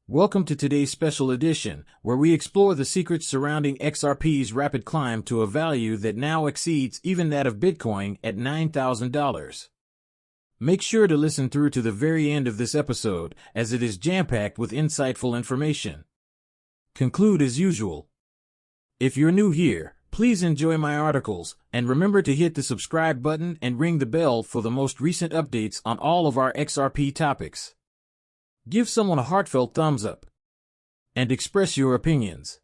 Welcome to today's special edition, where we explore the secrets surrounding XRP's rapid climb to a value that now exceeds even that of Bitcoin at $9,000. Make sure to listen through to the very end of this episode, as it is jam-packed with insightful information. Conclude as usual. If you're new here, please enjoy my articles, and remember to hit the subscribe button and ring the bell for the most recent updates on all of our XRP topics. Give someone a heartfelt thumbs up and express your opinions.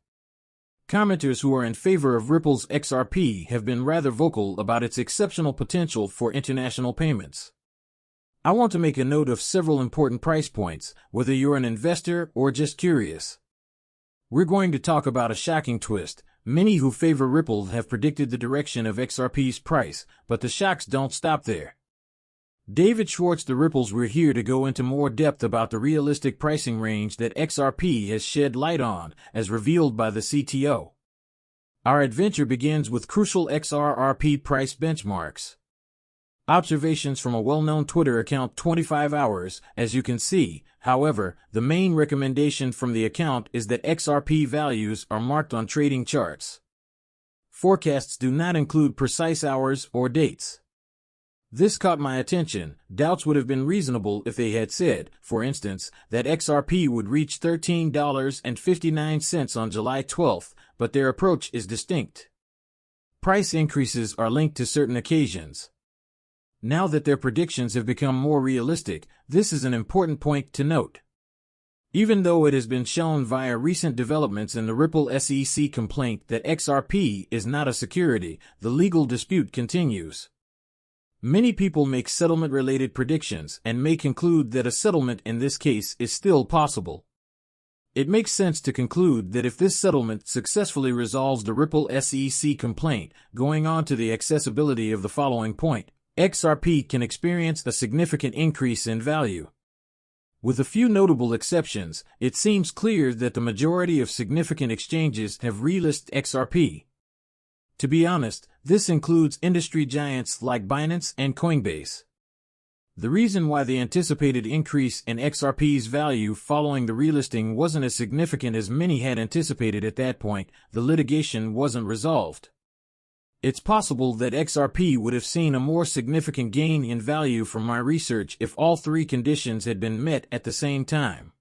Commenters who are in favor of Ripple's XRP have been rather vocal about its exceptional potential for international payments. I want to make a note of several important price points, whether you're an investor or just curious. We're going to talk about a shocking twist. Many who favor Ripple have predicted the direction of XRP's price, but the shocks don't stop there. David Schwartz, the Ripples, we're here to go into more depth about the realistic pricing range that XRP has shed light on, as revealed by the CTO. Our adventure begins with crucial XRP price benchmarks. Observations from a well-known Twitter account 25 hours, as you can see. However, the main recommendation from the account is that XRP values are marked on trading charts. Forecasts do not include precise hours or dates. This caught my attention. Doubts would have been reasonable if they had said, for instance, that XRP would reach $13.59 on July 12th, but their approach is distinct. Price increases are linked to certain occasions. Now that their predictions have become more realistic, this is an important point to note. Even though it has been shown via recent developments in the Ripple SEC complaint that XRP is not a security, the legal dispute continues. Many people make settlement-related predictions and may conclude that a settlement in this case is still possible. It makes sense to conclude that if this settlement successfully resolves the Ripple SEC complaint, going on to the accessibility of the following point, XRP can experience a significant increase in value. With a few notable exceptions, it seems clear that the majority of significant exchanges have relisted XRP. To be honest, this includes industry giants like Binance and Coinbase. The reason why the anticipated increase in XRP's value following the relisting wasn't as significant as many had anticipated at that point, the litigation wasn't resolved. It's possible that XRP would have seen a more significant gain in value from my research if all three conditions had been met at the same time.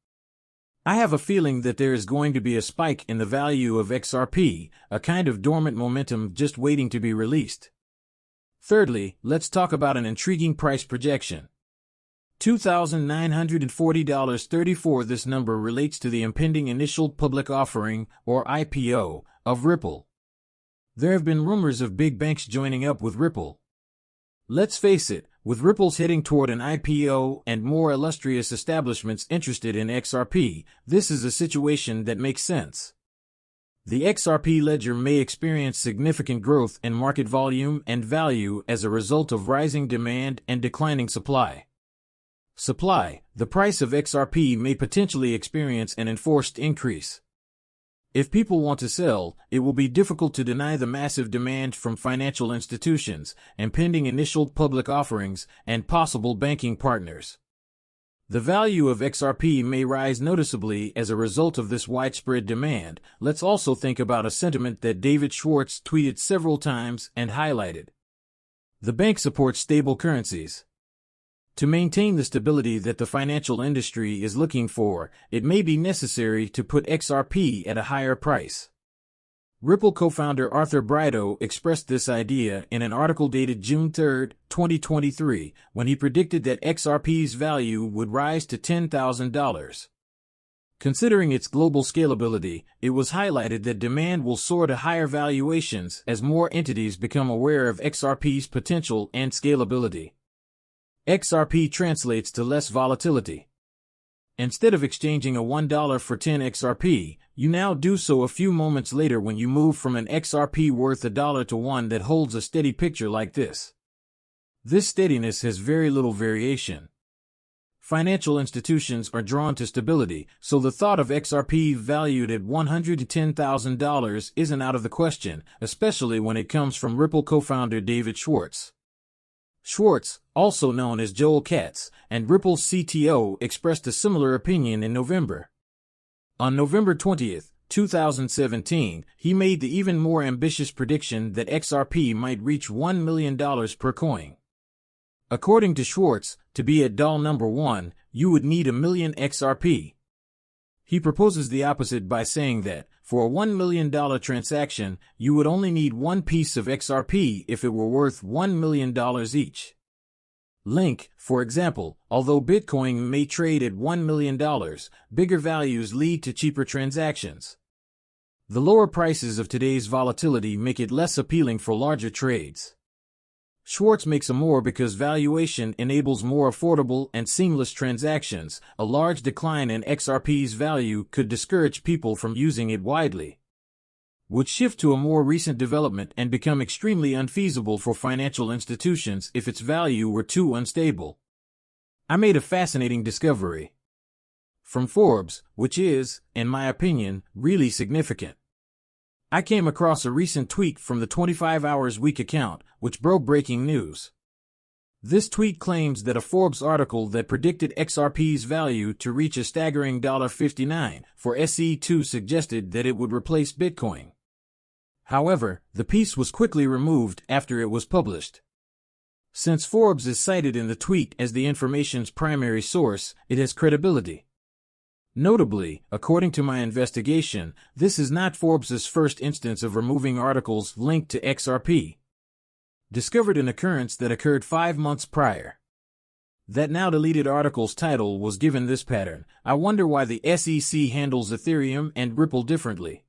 I have a feeling that there is going to be a spike in the value of XRP, a kind of dormant momentum just waiting to be released. Thirdly, let's talk about an intriguing price projection. $2,940.34. This number relates to the impending initial public offering, or IPO, of Ripple. There have been rumors of big banks joining up with Ripple. Let's face it, with Ripple's heading toward an IPO and more illustrious establishments interested in XRP, this is a situation that makes sense. The XRP ledger may experience significant growth in market volume and value as a result of rising demand and declining supply. Supply, the price of XRP may potentially experience an enforced increase. If people want to sell, it will be difficult to deny the massive demand from financial institutions, impending initial public offerings, and possible banking partners. The value of XRP may rise noticeably as a result of this widespread demand. Let's also think about a sentiment that David Schwartz tweeted several times and highlighted. The bank supports stable currencies. To maintain the stability that the financial industry is looking for, it may be necessary to put XRP at a higher price. Ripple co-founder Arthur Brideau expressed this idea in an article dated June 3, 2023, when he predicted that XRP's value would rise to $10,000. Considering its global scalability, it was highlighted that demand will soar to higher valuations as more entities become aware of XRP's potential and scalability. XRP translates to less volatility. Instead of exchanging a $1 for 10 XRP, you now do so a few moments later when you move from an XRP worth $1 to one that holds a steady picture like this. This steadiness has very little variation. Financial institutions are drawn to stability, so the thought of XRP valued at $110,000 isn't out of the question, especially when it comes from Ripple co-founder David Schwartz. Schwartz, also known as Joel Katz, and Ripple's CTO expressed a similar opinion in November. On November 20th, 2017, he made the even more ambitious prediction that XRP might reach $1 million per coin. According to Schwartz, to be at doll number 1, you would need 1 million XRP. He proposes the opposite by saying that, for a $1 million transaction, you would only need one piece of XRP if it were worth $1 million each. Link, for example, although Bitcoin may trade at $1 million, bigger values lead to cheaper transactions. The lower prices of today's volatility make it less appealing for larger trades. Schwartz makes a more because valuation enables more affordable and seamless transactions. A large decline in XRP's value could discourage people from using it widely. Would shift to a more recent development and become extremely unfeasible for financial institutions if its value were too unstable. I made a fascinating discovery from Forbes, which is, in my opinion, really significant. I came across a recent tweet from the 25 Hours Week account, which broke breaking news. This tweet claims that a Forbes article that predicted XRP's value to reach a staggering $59 for SE2 suggested that it would replace Bitcoin. However, the piece was quickly removed after it was published. Since Forbes is cited in the tweet as the information's primary source, it has credibility. Notably, according to my investigation, this is not Forbes' first instance of removing articles linked to XRP. Discovered an occurrence that occurred 5 months prior. That now deleted article's title was given this pattern. I wonder why the SEC handles Ethereum and Ripple differently.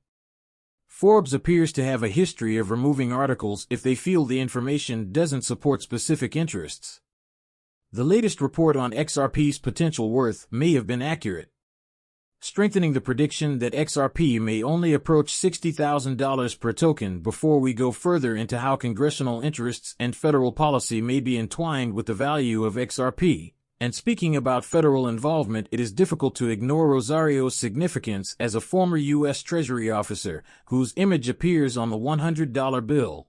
Forbes appears to have a history of removing articles if they feel the information doesn't support specific interests. The latest report on XRP's potential worth may have been accurate, strengthening the prediction that XRP may only approach $60,000 per token. Before we go further into how congressional interests and federal policy may be entwined with the value of XRP, and speaking about federal involvement, it is difficult to ignore Rosario's significance as a former U.S. Treasury officer whose image appears on the $100 bill.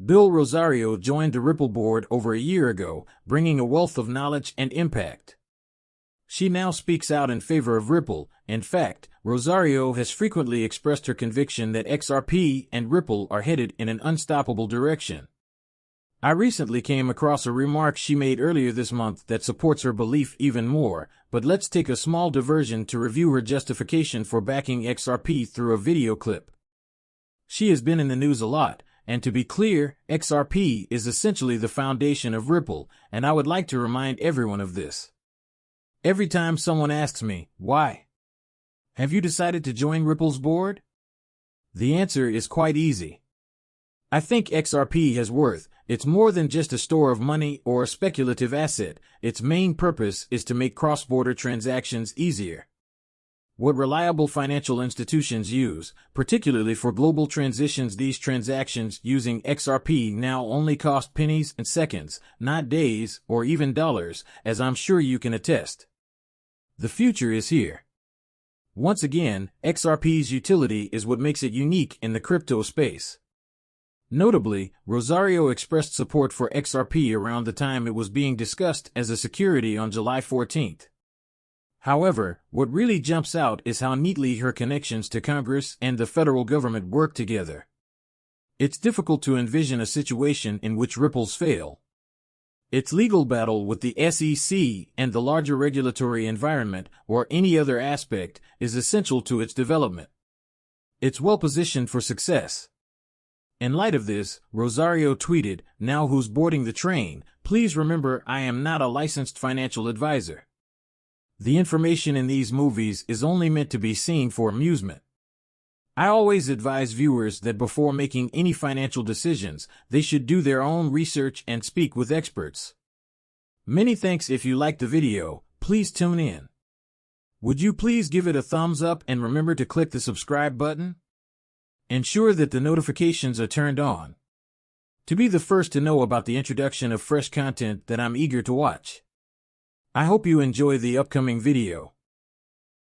Bill Rosario joined the Ripple board over a year ago, bringing a wealth of knowledge and impact. She now speaks out in favor of Ripple. In fact, Rosario has frequently expressed her conviction that XRP and Ripple are headed in an unstoppable direction. I recently came across a remark she made earlier this month that supports her belief even more, but let's take a small diversion to review her justification for backing XRP through a video clip. She has been in the news a lot, and to be clear, XRP is essentially the foundation of Ripple, and I would like to remind everyone of this. Every time someone asks me, why? Have you decided to join Ripple's board? The answer is quite easy. I think XRP has worth. It's more than just a store of money or a speculative asset. Its main purpose is to make cross-border transactions easier. What reliable financial institutions use, particularly for global transitions, these transactions using XRP now only cost pennies and seconds, not days or even dollars, as I'm sure you can attest. The future is here. Once again, XRP's utility is what makes it unique in the crypto space. Notably, Rosario expressed support for XRP around the time it was being discussed as a security on July 14th. However, what really jumps out is how neatly her connections to Congress and the federal government work together. It's difficult to envision a situation in which Ripples fail. Its legal battle with the SEC and the larger regulatory environment, or any other aspect, is essential to its development. It's well positioned for success. In light of this, Rosario tweeted, "Now who's boarding the train? Please remember I am not a licensed financial advisor. The information in these movies is only meant to be seen for amusement. I always advise viewers that before making any financial decisions, they should do their own research and speak with experts." Many thanks. If you liked the video, please tune in. Would you please give it a thumbs up and remember to click the subscribe button? Ensure that the notifications are turned on to be the first to know about the introduction of fresh content that I'm eager to watch. I hope you enjoy the upcoming video.